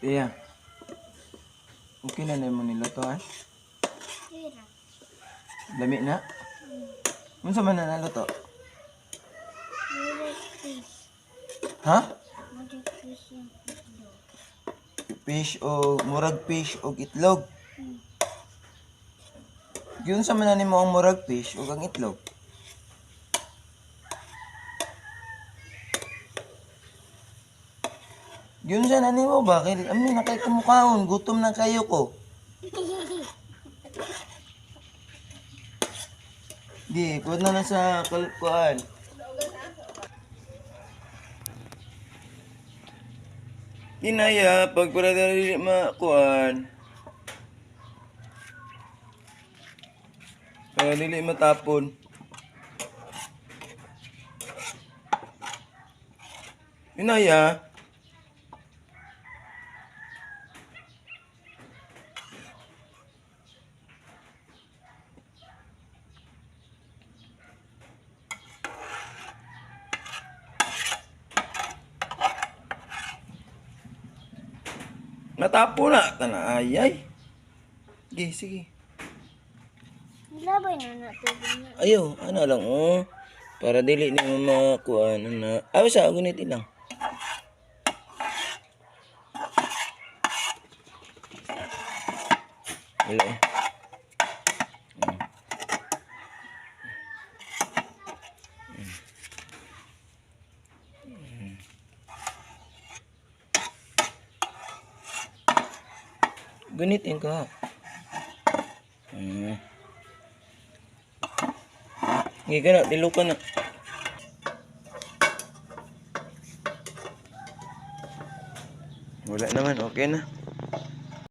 Iya. Okay na na mo niluto ha? Tira. Lami na? Unsa man na naluto? Murag fish. Ha? Murag fish yung itlog. Fish o murag fish o itlog. Yun sa man na nimo ang murag fish o ang itlog. Yun sa na nimo ba? Kaya amin na kay kumukhaon, gutom na kayo ko. Di, kuha na lang sa kuan. Kinaya, pag para dali makuan. Para dili matapon. Kinaya. Natapo na, tanayay. Sige, sige. Labay na natubig na. Ayaw, ano lang, oh. Para dili ni mo makuha, ano na. Ayaw sa agunit lang. Hello. Gunitin ka. Hindi ka na, dilo ka na. Wala naman, okay na.